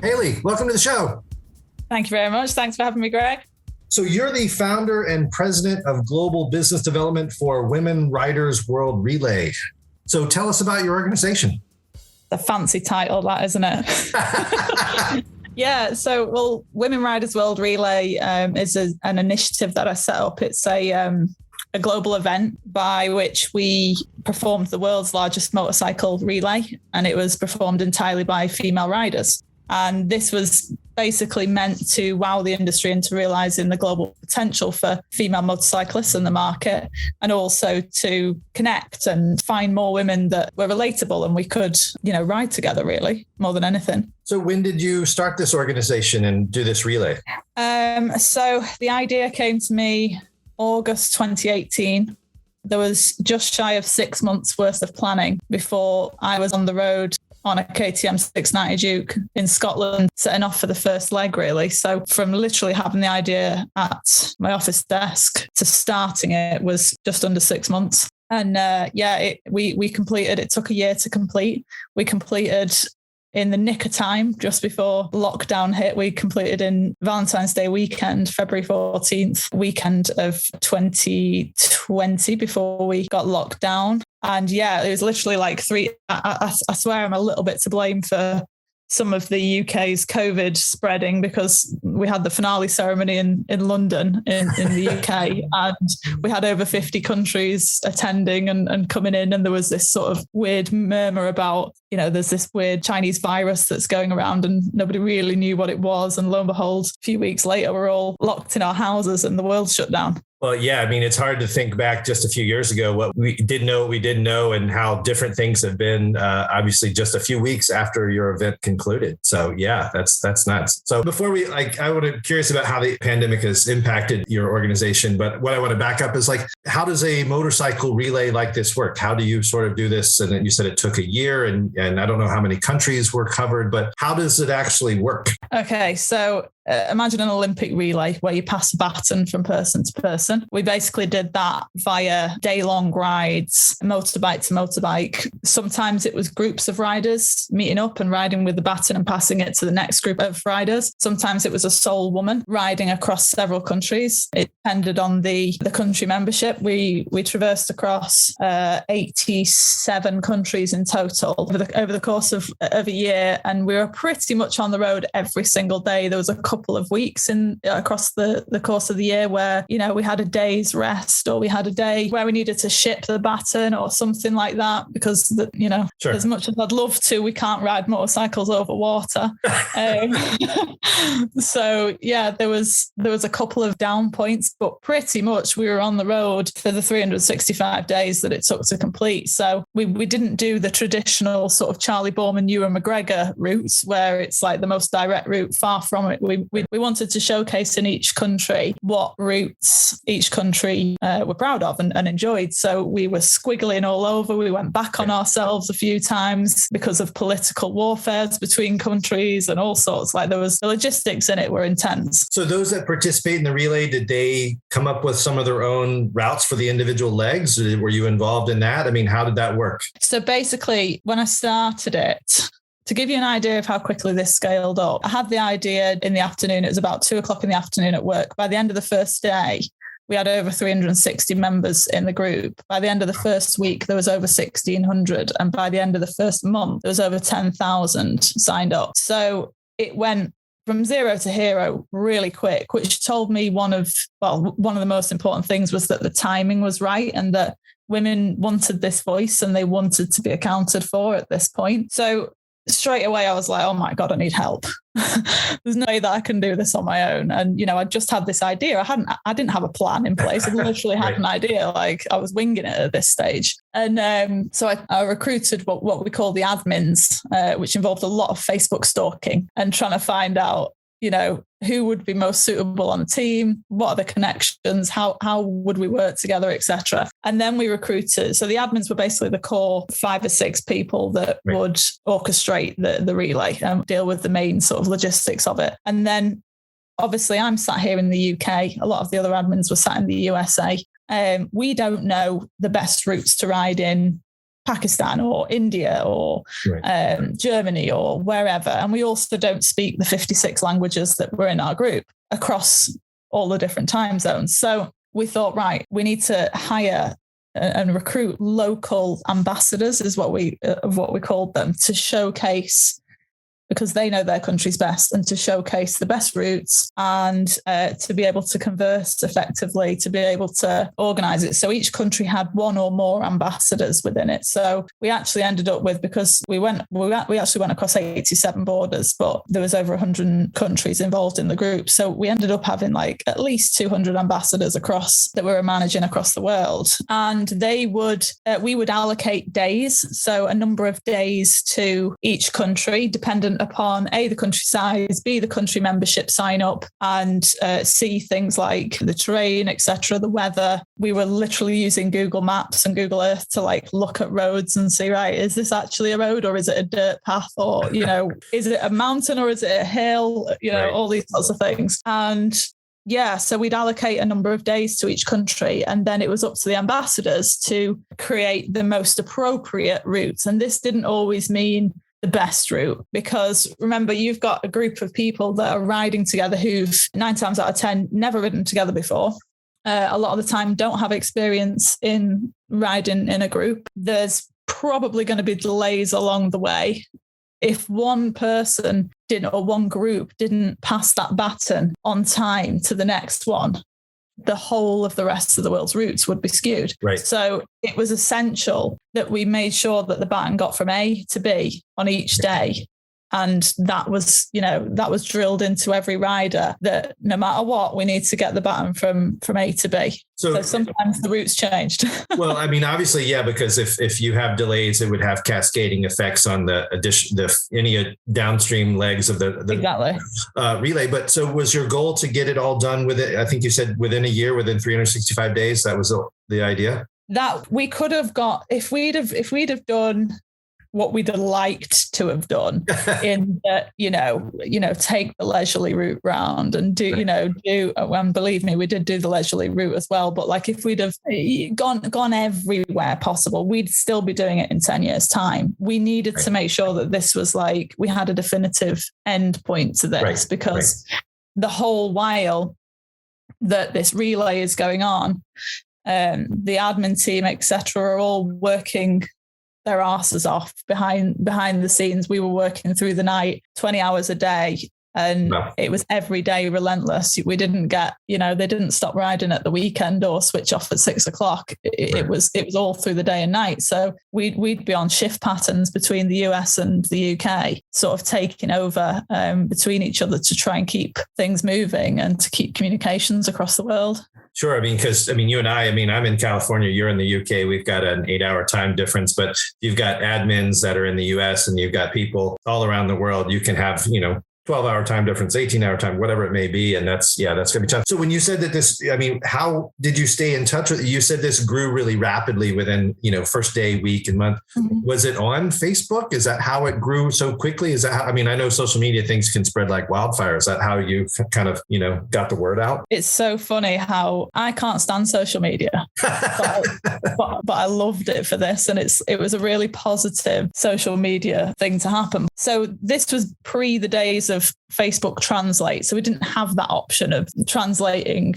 Hayley, welcome to the show. Thank you very much. Thanks for having me, Greg. So you're the founder and president of Global Business Development for Women Riders World Relay. So tell us about your organization. The fancy title, that, isn't it? Yeah, so, Women Riders World Relay is an initiative that I set up. It's a global event by which we performed the world's largest motorcycle relay, and it was performed entirely by female riders. And this was basically meant to wow the industry into realizing the global potential for female motorcyclists in the market, and also to connect and find more women that were relatable and we could, ride together, really, more than anything. So when did you start this organization and do this relay? So the idea came to me August 2018. There was just shy of 6 months worth of planning before I was on the road on a KTM 690 Duke in Scotland, setting off for the first leg, really. So from literally having the idea at my office desk to starting it was just under 6 months. And we completed, it took a year to complete. We completed in the nick of time, just before lockdown hit. We completed in Valentine's Day weekend, February 14th, weekend of 2020, before we got locked down. And it was literally like I swear I'm a little bit to blame for some of the UK's COVID spreading, because we had the finale ceremony in London in the UK, and we had over 50 countries attending and coming in. And there was this sort of weird murmur about, there's this weird Chinese virus that's going around, and nobody really knew what it was. And lo and behold, a few weeks later, we're all locked in our houses and the world shut down. Well, yeah, I mean, it's hard to think back just a few years ago what we didn't know, and how different things have been, obviously, just a few weeks after your event concluded. So, yeah, that's nuts. So before I'm curious about how the pandemic has impacted your organization. But what I want to back up is how does a motorcycle relay like this work? How do you sort of do this? And you said it took a year, and I don't know how many countries were covered, but how does it actually work? Okay, so imagine an Olympic relay where you pass a baton from person to person. We basically did that via day-long rides, motorbike to motorbike. Sometimes it was groups of riders meeting up and riding with the baton and passing it to the next group of riders. Sometimes it was a sole woman riding across several countries. It depended on the country membership. We traversed across 87 countries in total over the course of a year, and we were pretty much on the road every single day. There was a couple of weeks across the course of the year where we had a day's rest, or we had a day where we needed to ship the baton or something like that, because Sure. As much as I'd love to, we can't ride motorcycles over water. So there was a couple of down points, but pretty much we were on the road for the 365 days that it took to complete. So we didn't do the traditional sort of Charlie Borman, Ewan McGregor routes where it's like the most direct route. Far from it. We wanted to showcase in each country what routes each country were proud of and enjoyed. So we were squiggling all over. We went back on ourselves a few times because of political warfares between countries and all sorts. There was the logistics in it were intense. So those that participate in the relay, did they come up with some of their own routes for the individual legs? Were you involved in that? I mean, how did that work? So basically, when I started it, to give you an idea of how quickly this scaled up, I had the idea in the afternoon. It was about 2:00 in the afternoon at work. By the end of the first day, we had over 360 members in the group. By the end of the first week, there was over 1,600. And by the end of the first month, there was over 10,000 signed up. So it went from zero to hero really quick, which told me one of the most important things was that the timing was right, and that women wanted this voice and they wanted to be accounted for at this point. So straight away, I was like, oh my God, I need help. There's no way that I can do this on my own. And, I just had this idea. I didn't have a plan in place. I literally had an idea. I was winging it at this stage. And so I recruited what we call the admins, which involved a lot of Facebook stalking and trying to find out, who would be most suitable on the team, what are the connections, how would we work together, etc. And then we recruited. So the admins were basically the core 5 or 6 people that would orchestrate the relay and deal with the main sort of logistics of it. And then obviously I'm sat here in the UK. A lot of the other admins were sat in the USA. We don't know the best routes to ride in Pakistan or India or Germany or wherever. And we also don't speak the 56 languages that were in our group across all the different time zones. So we thought, right, we need to hire and recruit local ambassadors is what we called them, to showcase, because they know their countries best, and to showcase the best routes and to be able to converse effectively, to be able to organize it. So each country had one or more ambassadors within it. So we actually ended up with, because we actually went across 87 borders, but there was over 100 countries involved in the group. So we ended up having like at least 200 ambassadors across that we were managing across the world. And we would allocate days. So a number of days to each country, dependent upon A, the country size, B, the country membership sign up, and C, things like the terrain, etc., the weather. We were literally using Google Maps and Google Earth to like look at roads and see, right, is this actually a road or is it a dirt path, or, you know, is it a mountain or is it a hill, you know, all these sorts of things. And yeah, so we'd allocate a number of days to each country, and then it was up to the ambassadors to create the most appropriate routes. And this didn't always mean the best route, because remember, you've got a group of people that are riding together who've 9 times out of 10 never ridden together before. A lot of the time don't have experience in riding in a group. There's probably going to be delays along the way. If one person didn't, or one group didn't pass that baton on time to the next one, the whole of the rest of the world's routes would be skewed. Right. So it was essential that we made sure that the baton got from A to B on each day. And that was drilled into every rider, that no matter what, we need to get the baton from A to B. So sometimes the routes changed. Well, I mean, obviously, yeah, because if you have delays, it would have cascading effects on any downstream legs of the exactly. Relay. But so was your goal to get it all done with it? I think you said within a year, within 365 days. That was the idea. That we could have got, if we'd have done what we'd have liked to have done in that, take the leisurely route round and do, and believe me, we did do the leisurely route as well. But like, if we'd have gone everywhere possible, we'd still be doing it in 10 years' time. We needed to make sure that this was like, we had a definitive end point to this, because the whole while that this relay is going on, the admin team, etc., are all working their asses off behind the scenes. We were working through the night, 20 hours a day, and it was every day relentless. We didn't get, they didn't stop riding at the weekend or switch off at 6 o'clock. It was all through the day and night. So we'd be on shift patterns between the US and the UK, sort of taking over between each other to try and keep things moving and to keep communications across the world. Sure. I mean, because you and I'm in California, you're in the UK, we've got an 8-hour time difference, but you've got admins that are in the US and you've got people all around the world. You can have, 12-hour time difference, 18-hour time, whatever it may be. And that's going to be tough. So when you said that how did you stay in touch with it? You said this grew really rapidly within, first day, week and month. Mm-hmm. Was it on Facebook? Is that how it grew so quickly? Is that how, I know social media things can spread like wildfire. Is that how you kind of, got the word out? It's so funny how I can't stand social media, but I loved it for this. And it was a really positive social media thing to happen. So this was pre the days of Facebook Translate. So we didn't have that option of translating,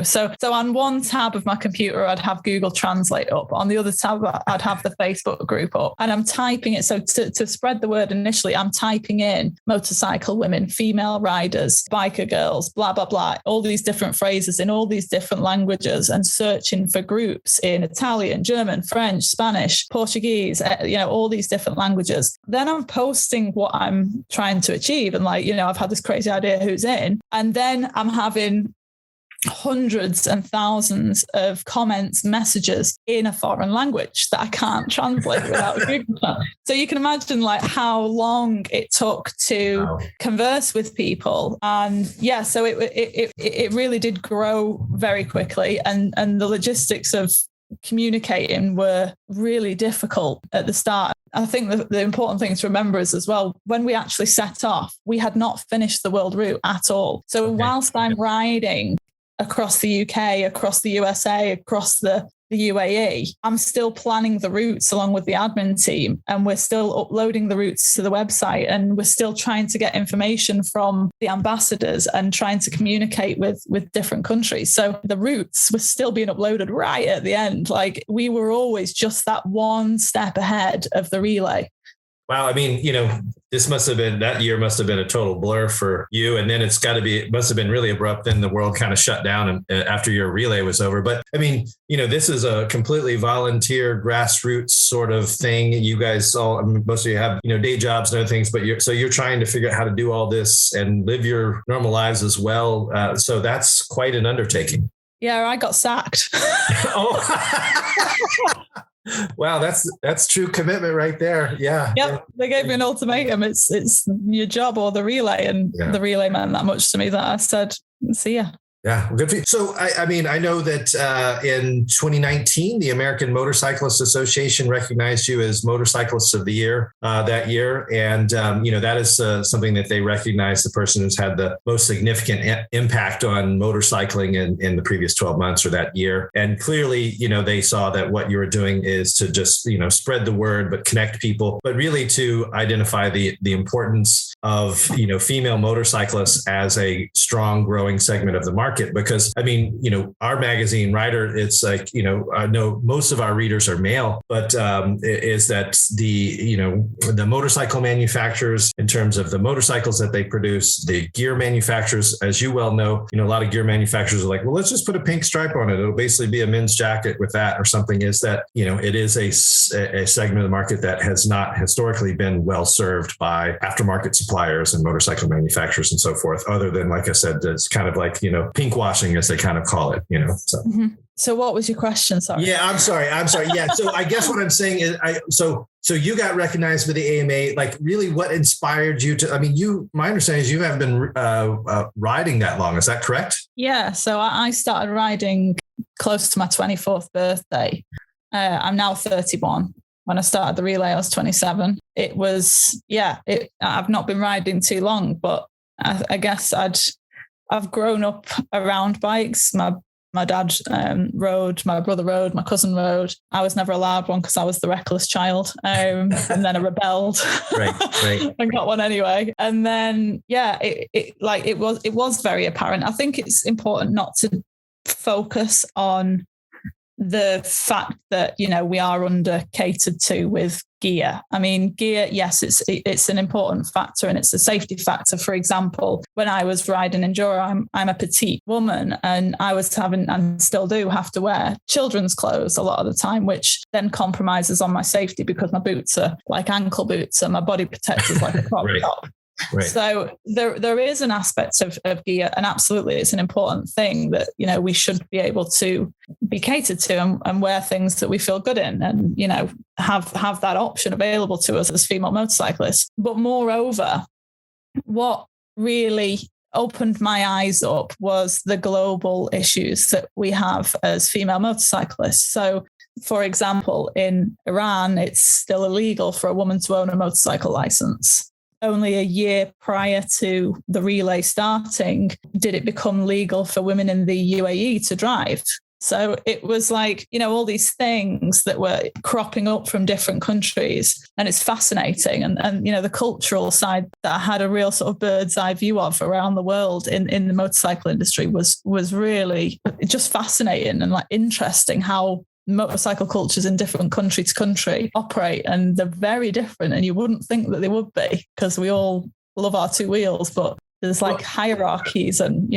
so on one tab of my computer, I'd have Google Translate up. On the other tab, I'd have the Facebook group up, and I'm typing it. So to spread the word initially, I'm typing in motorcycle women, female riders, biker girls, blah, blah, blah, all these different phrases in all these different languages, and searching for groups in Italian, German, French, Spanish, Portuguese, all these different languages. Then I'm posting what I'm trying to achieve. And I've had this crazy idea who's in. And then I'm having hundreds and thousands of comments, messages in a foreign language that I can't translate without Google. So you can imagine how long it took to converse with people. And so it really did grow very quickly. And the logistics of communicating were really difficult at the start. I think the important thing to remember is as well, when we actually set off, we had not finished the world route at all. So whilst I'm riding across the UK, across the USA, across the the UAE, I'm still planning the routes along with the admin team, and we're still uploading the routes to the website, and we're still trying to get information from the ambassadors and trying to communicate with different countries. So the routes were still being uploaded right at the end. Like, we were always just that one step ahead of the relay. Wow. I mean, that year must have been a total blur for you. And then it must have been really abrupt. Then the world kind of shut down after your relay was over. But I mean, this is a completely volunteer grassroots sort of thing. You guys most of you have, day jobs and other things, but you're trying to figure out how to do all this and live your normal lives as well. So that's quite an undertaking. Yeah, I got sacked. Oh. Wow, that's true commitment right there. Yeah. Yep. They gave me an ultimatum. It's your job or the relay. And the relay meant that much to me that I said, see ya. Yeah, good for you. So, I know that in 2019, the American Motorcyclist Association recognized you as Motorcyclist of the Year that year. And, that is something that they recognize the person who's had the most significant impact on motorcycling in the previous 12 months or that year. And clearly, they saw that what you were doing is to just, spread the word, but connect people, but really to identify the importance of, female motorcyclists as a strong growing segment of the market. Because our magazine Rider, it's like, I know most of our readers are male, but is that the motorcycle manufacturers, in terms of the motorcycles that they produce, the gear manufacturers, as you well know, a lot of gear manufacturers are like, well, let's just put a pink stripe on it. It'll basically be a men's jacket with that or something. Is that, it is a segment of the market that has not historically been well served by aftermarket suppliers and motorcycle manufacturers and so forth, other than, like I said, it's kind of like, pink washing, as they kind of call it, so. Mm-hmm. So what was your question? Sorry. Yeah, I'm sorry. Yeah. So I guess what I'm saying is, so you got recognized by the AMA. Like, really, what inspired you to? My understanding is you haven't been riding that long. Is that correct? Yeah. So I started riding close to my 24th birthday. I'm now 31. When I started the relay, I was 27. It was, I've not been riding too long, but I guess I've grown up around bikes. My dad rode, my brother rode, my cousin rode. I was never allowed one because I was the reckless child, and then I rebelled, right. and got one anyway. And then, it was very apparent. I think it's important not to focus on the fact that, we are under catered to with gear. Gear, yes, it's an important factor, and it's a safety factor. For example, when I was riding enduro, I'm a petite woman, and I was having, and still do have to wear children's clothes a lot of the time, which then compromises on my safety because my boots are like ankle boots and my body protector's like a crop top. Right. So there is an aspect of gear, and absolutely it's an important thing that, we should be able to be catered to and wear things that we feel good in, and, have that option available to us as female motorcyclists. But moreover, what really opened my eyes up was the global issues that we have as female motorcyclists. So, for example, in Iran, it's still illegal for a woman to own a motorcycle license. Only a year prior to the relay starting, did it become legal for women in the UAE to drive. So it was like, all these things that were cropping up from different countries. And it's fascinating. And the cultural side that I had a real sort of bird's eye view of around the world in the motorcycle industry was really just fascinating and like interesting how motorcycle cultures in different country to country operate, and they're very different, and you wouldn't think that they would be because we all love our two wheels, but there's like hierarchies and,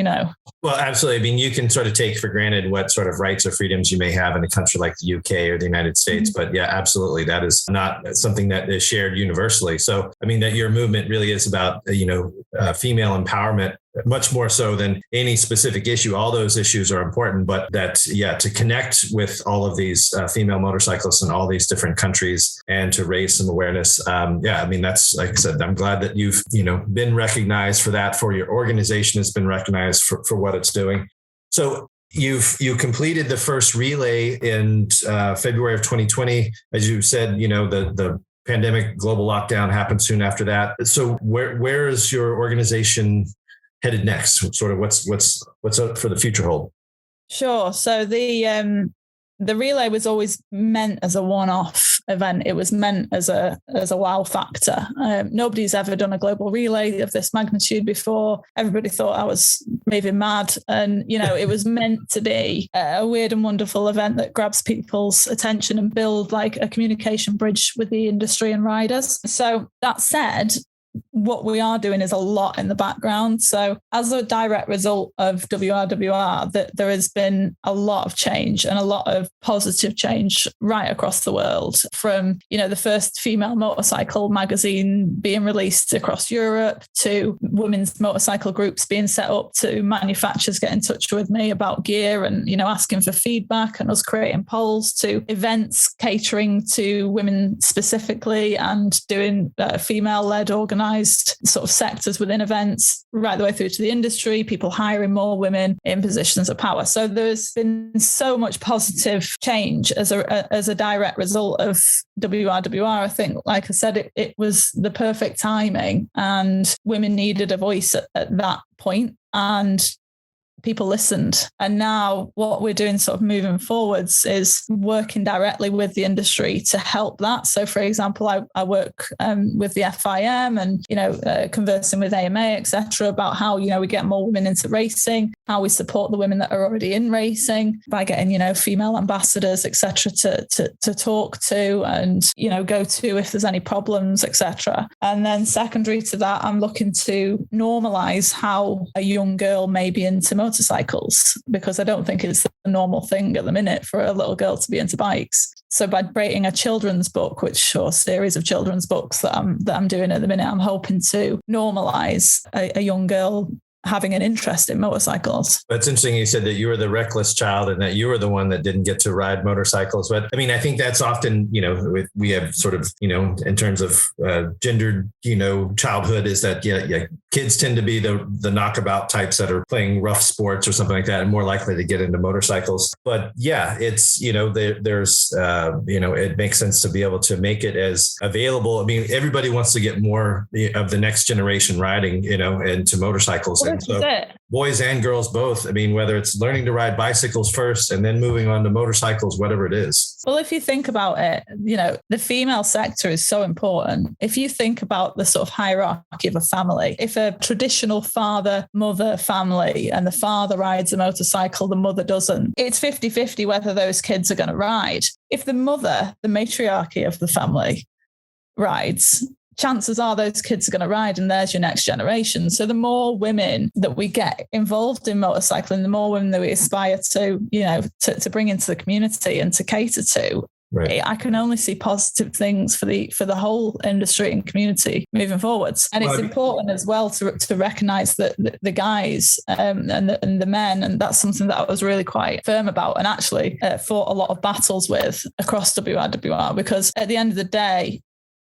Well, absolutely. You can sort of take for granted what sort of rights or freedoms you may have in a country like the UK or the United States. Mm-hmm. But yeah, absolutely. That is not something that is shared universally. So, that your movement really is about, female empowerment, much more so than any specific issue. All those issues are important, but to connect with all of these female motorcyclists in all these different countries and to raise some awareness. That's, like I said, I'm glad that you've, been recognized for that, for your organization has been recognized for what it's doing. So you completed the first relay in February of 2020. As you said, the pandemic global lockdown happened soon after that. So where is your organization headed next? Sort of what's up for the future hold? Sure. So the the relay was always meant as a one-off event. It was meant as a wow factor. Nobody's ever done a global relay of this magnitude before. Everybody thought I was maybe mad. And, it was meant to be a weird and wonderful event that grabs people's attention and build like a communication bridge with the industry and riders. So that said, what we are doing is a lot in the background. So as a direct result of WRWR, that there has been a lot of change and a lot of positive change right across the world, from, the first female motorcycle magazine being released across Europe, to women's motorcycle groups being set up, to manufacturers get in touch with me about gear and, asking for feedback, and us creating polls, to events catering to women specifically and doing female-led organized sort of sectors within events, right the way through to the industry, people hiring more women in positions of power. So there's been so much positive change as a direct result of WRWR. I think, like I said, it was the perfect timing, and women needed a voice at that point, and people listened. And now what we're doing sort of moving forwards is working directly with the industry to help that. So for example, I work with the FIM and, conversing with AMA, etc., about how, we get more women into racing, how we support the women that are already in racing by getting, female ambassadors, etc., to talk to and, go to if there's any problems, etc. And then secondary to that, I'm looking to normalize how a young girl may be into motorcycles, because I don't think it's the normal thing at the minute for a little girl to be into bikes. So by creating a children's book, or series of children's books that I'm doing at the minute, I'm hoping to normalize a young girl having an interest in motorcycles. That's interesting. You said that you were the reckless child and that you were the one that didn't get to ride motorcycles. But I mean, I think that's often, we have sort of, in terms of gendered, childhood, is that, kids tend to be the knockabout types that are playing rough sports or something like that and more likely to get into motorcycles. But yeah, it's, there's, it makes sense to be able to make it as available. I mean, everybody wants to get more of the next generation riding, into motorcycles. Well, so boys and girls both. I mean, whether it's learning to ride bicycles first and then moving on to motorcycles, whatever it is. Well, if you think about it, the female sector is so important. If you think about the sort of hierarchy of a family, if a traditional father-mother family and the father rides a motorcycle, the mother doesn't, it's 50-50 whether those kids are going to ride. If the mother, the matriarchy of the family, rides, chances are those kids are going to ride, and there's your next generation. So the more women that we get involved in motorcycling, the more women that we aspire to, to bring into the community and to cater to. Right. I can only see positive things for the whole industry and community moving forwards. And it's important as well to recognise that the guys and the men, and that's something that I was really quite firm about and actually fought a lot of battles with across WRWR, because at the end of the day,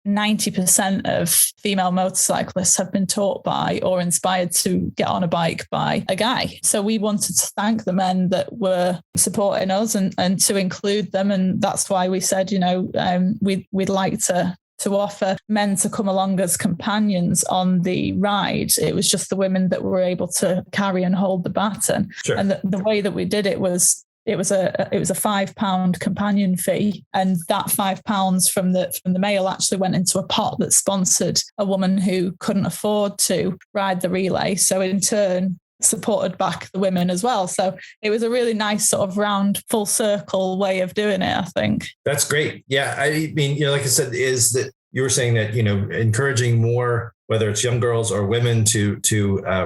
90% of female motorcyclists have been taught by or inspired to get on a bike by a guy. So we wanted to thank the men that were supporting us and to include them. And that's why we said, we'd like to offer men to come along as companions on the ride. It was just the women that were able to carry and hold the baton. Sure. And the way that we did it was a £5 companion fee, and that £5 from the male actually went into a pot that sponsored a woman who couldn't afford to ride the relay. So in turn, supported back the women as well. So it was a really nice sort of round, full circle way of doing it, I think. That's great. Yeah. I mean, like I said, is that you were saying that, encouraging more, whether it's young girls or women to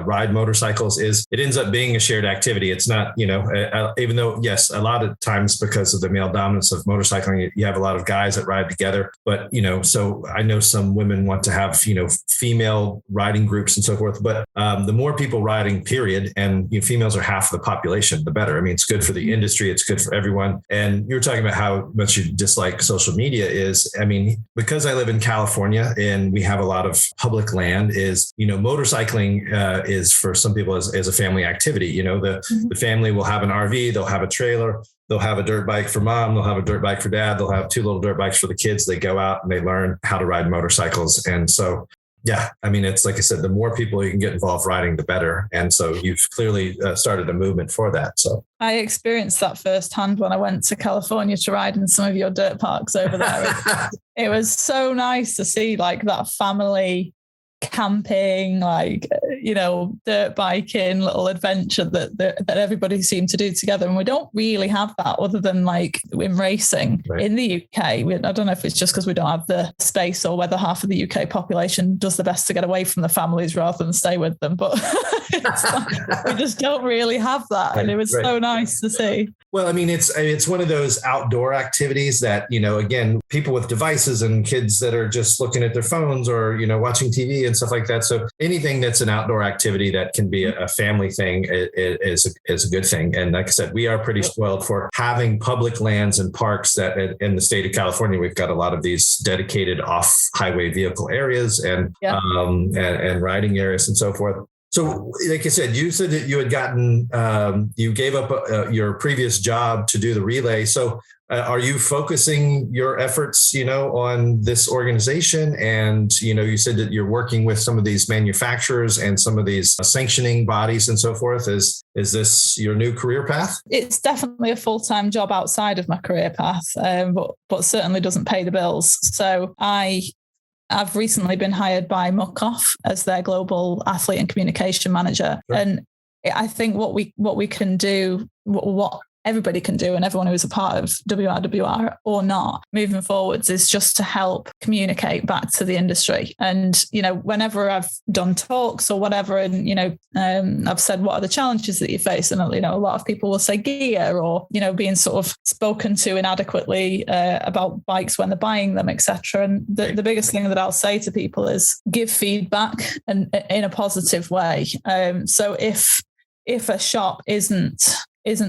ride motorcycles, it ends up being a shared activity. It's not, even though, yes, a lot of times because of the male dominance of motorcycling, you have a lot of guys that ride together. But, so I know some women want to have, female riding groups and so forth. But the more people riding, period, and females are half the population, the better. I mean, it's good for the industry. It's good for everyone. And you were talking about how much you dislike social media is. I mean, because I live in California and we have a lot of public land, is, motorcycling is for some people as a family activity. The family will have an RV, they'll have a trailer, they'll have a dirt bike for mom, they'll have a dirt bike for dad, they'll have two little dirt bikes for the kids. They go out and they learn how to ride motorcycles. And so Yeah. I mean, it's like I said, the more people you can get involved riding, the better. And so you've clearly started a movement for that. So I experienced that firsthand when I went to California to ride in some of your dirt parks over there. It was so nice to see like that family camping, like, dirt biking, little adventure that everybody seemed to do together. And we don't really have that other than like in racing in the UK. I don't know if it's just because we don't have the space or whether half of the UK population does the best to get away from the families rather than stay with them. But we just don't really have that. And it was so nice to see. Well, I mean, it's one of those outdoor activities that, again, people with devices and kids that are just looking at their phones or, watching TV and stuff like that. So anything that's an outdoor activity that can be a family thing is a good thing. And like I said, we are pretty spoiled for having public lands and parks that in the state of California, we've got a lot of these dedicated off-highway vehicle areas and riding areas and so forth. So like I said, you said that you had gotten, you gave up your previous job to do the relay. So are you focusing your efforts, on this organization? And, you said that you're working with some of these manufacturers and some of these sanctioning bodies and so forth. Is this your new career path? It's definitely a full-time job outside of my career path, but certainly doesn't pay the bills. So I've recently been hired by Muck-Off as their global athlete and communication manager. Sure. And I think what we can do, what everybody can do, and everyone who is a part of WRWR or not moving forwards, is just to help communicate back to the industry. And, whenever I've done talks or whatever, and, I've said, what are the challenges that you face? And, a lot of people will say gear or, being sort of spoken to inadequately about bikes when they're buying them, etc. And the biggest thing that I'll say to people is give feedback and in a positive way. So if a shop isn't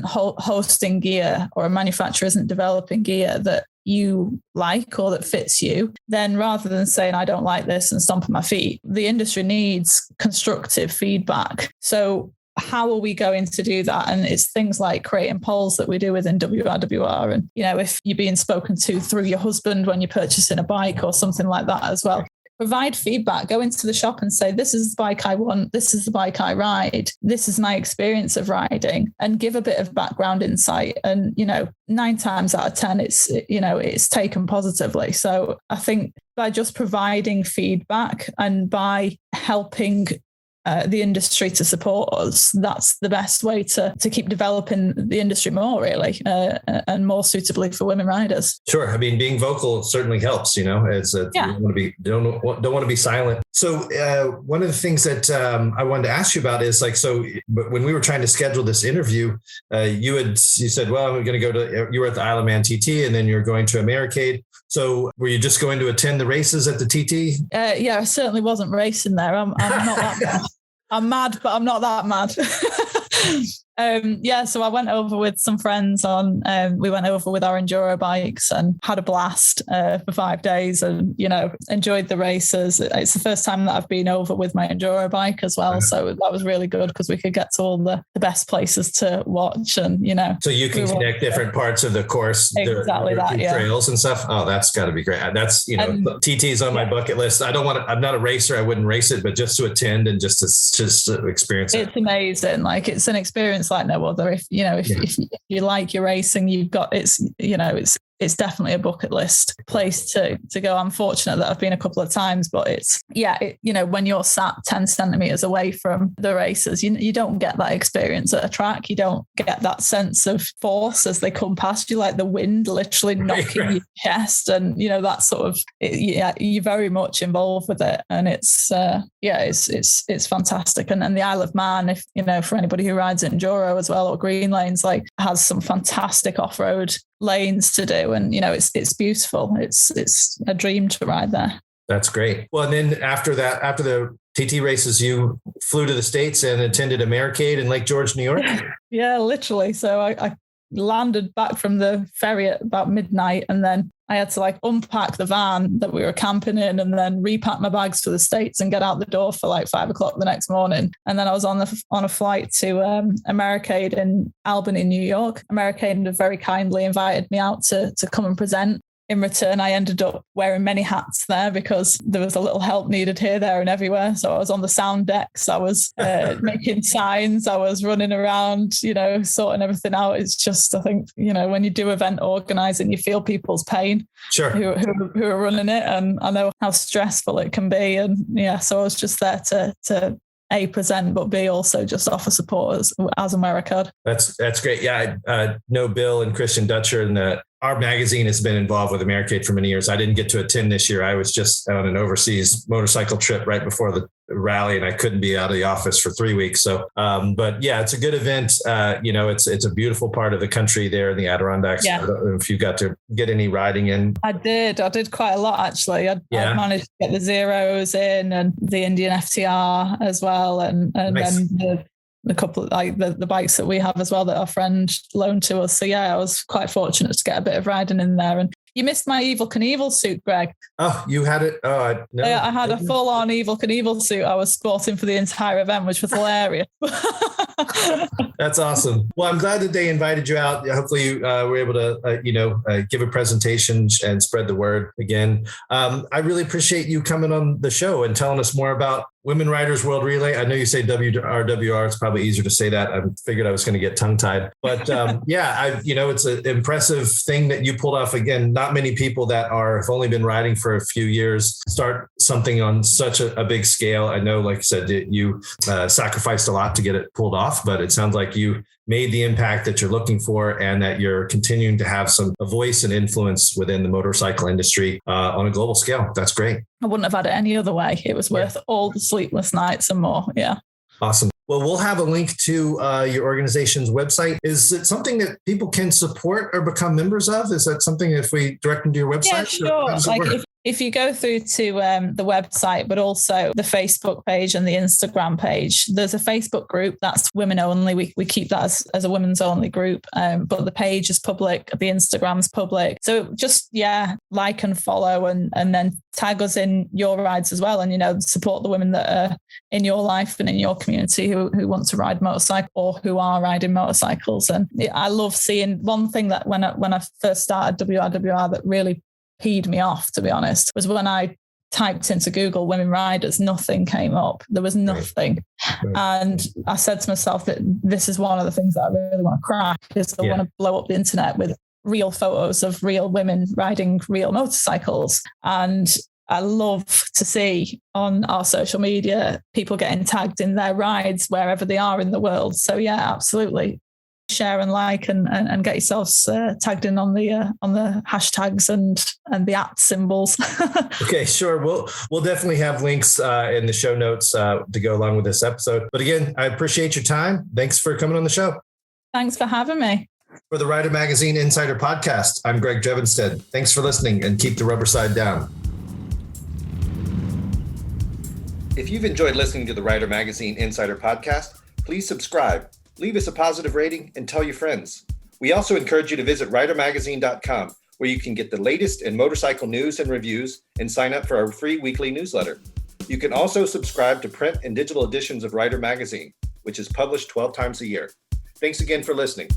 hosting gear or a manufacturer isn't developing gear that you like or that fits you, then rather than saying, I don't like this and stomping my feet, the industry needs constructive feedback. So how are we going to do that? And it's things like creating polls that we do within WRWR. And, if you're being spoken to through your husband when you're purchasing a bike or something like that as well. Provide feedback, go into the shop and say, this is the bike I want, this is the bike I ride, this is my experience of riding, and give a bit of background insight. And, 9 times out of 10, it's taken positively. So I think by just providing feedback and by helping the industry to support us, that's the best way to keep developing the industry more, really, and more suitably for women riders. Sure. I mean, being vocal certainly helps, it's you don't want to be silent. So one of the things that I wanted to ask you about is but when we were trying to schedule this interview, you said, well, I'm going to go you were at the Isle of Man TT and then you're going to Americade. So were you just going to attend the races at the TT? Yeah, I certainly wasn't racing there. I'm not that bad. I'm mad, but I'm not that mad. So I went over with some friends we went over with our enduro bikes and had a blast for 5 days and, enjoyed the races. It's the first time that I've been over with my enduro bike as well. So that was really good because we could get to all the best places to watch and, So you can connect different parts of the course, exactly that, trails and stuff. Oh, that's got to be great. That's, TT's on my bucket list. I'm not a racer. I wouldn't race it, but just to attend and just to experience it. It's amazing. Like it's an experience like no other. If you like your racing, you've got it's definitely a bucket list place to go. I'm fortunate that I've been a couple of times, but when you're sat 10 centimeters away from the races, you don't get that experience at a track. You don't get that sense of force as they come past you, like the wind literally knocking your chest, and that sort of you're very much involved with it, and it's fantastic. And the Isle of Man, if for anybody who rides enduro as well or green lanes, has some fantastic off-road lanes to do, and it's beautiful. It's a dream to ride there. That's great. Well, and then after the TT races, you flew to the States and attended Americade in Lake George, New York. Yeah, literally. So I landed back from the ferry at about midnight, and then I had to unpack the van that we were camping in and then repack my bags for the States and get out the door for 5 o'clock the next morning. And then I was on a flight to Americade in Albany, New York. Americade had very kindly invited me out to come and present in return, I ended up wearing many hats there because there was a little help needed here, there and everywhere. So I was on the sound decks, I was making signs, I was running around, sorting everything out. It's just, I think, when you do event organizing, you feel people's pain, sure, who are running it. And I know how stressful it can be. And so I was just there to A, present, but B, also just offer support as and where I could. That's great. Yeah, I know Bill and Christian Dutcher, and our magazine has been involved with Americade for many years. I didn't get to attend this year. I was just on an overseas motorcycle trip right before the rally, and I couldn't be out of the office for 3 weeks. So, but yeah, it's a good event. It's a beautiful part of the country there in the Adirondacks. Yeah. I don't know if you got to get any riding in. I did quite a lot, actually. I managed to get the Zeros in and the Indian FTR as well. And nice. Then the couple, like the bikes that we have as well that our friend loaned to us. So yeah, I was quite fortunate to get a bit of riding in there. And you missed my Evel Knievel suit, Greg. Oh, you had it? Oh, no. I had a full-on Evel Knievel suit I was sporting for the entire event, which was hilarious. That's awesome. Well, I'm glad that they invited you out. Hopefully you were able to, give a presentation and spread the word again. I really appreciate you coming on the show and telling us more about Women Riders World Relay. I know you say WRWR. It's probably easier to say that. I figured I was going to get tongue-tied. But it's an impressive thing that you pulled off. Again, not many people that have only been riding for a few years start something on such a big scale. I know, like I said, you sacrificed a lot to get it pulled off, but it sounds like you made the impact that you're looking for and that you're continuing to have a voice and influence within the motorcycle industry on a global scale. That's great. I wouldn't have had it any other way. It was worth all the sleepless nights and more. Yeah. Awesome. Well, we'll have a link to your organization's website. Is it something that people can support or become members of? Is that something if we direct them to your website? Yeah, sure. If you go through to the website, but also the Facebook page and the Instagram page, there's a Facebook group that's women only. We keep that as a women's only group, but the page is public, the Instagram's public. So just, like and follow and then tag us in your rides as well. And, support the women that are in your life and in your community who want to ride motorcycle or who are riding motorcycles. And I love seeing one thing that when I first started WRWR that really peed me off, to be honest, was when I typed into Google women riders, nothing came up. There was nothing. Right. And I said to myself that this is one of the things that I really want to crack, is I want to blow up the internet with real photos of real women riding real motorcycles. And I love to see on our social media people getting tagged in their rides wherever they are in the world. So yeah, absolutely. Share and like and get yourselves tagged in on the hashtags and the @ symbols. Okay, sure. We'll definitely have links in the show notes to go along with this episode. But again, I appreciate your time. Thanks for coming on the show. Thanks for having me. For the Rider Magazine Insider Podcast, I'm Greg Jevenstead. Thanks for listening and keep the rubber side down. If you've enjoyed listening to the Rider Magazine Insider Podcast, please subscribe. Leave us a positive rating and tell your friends. We also encourage you to visit ridermagazine.com, where you can get the latest in motorcycle news and reviews and sign up for our free weekly newsletter. You can also subscribe to print and digital editions of Rider Magazine, which is published 12 times a year. Thanks again for listening.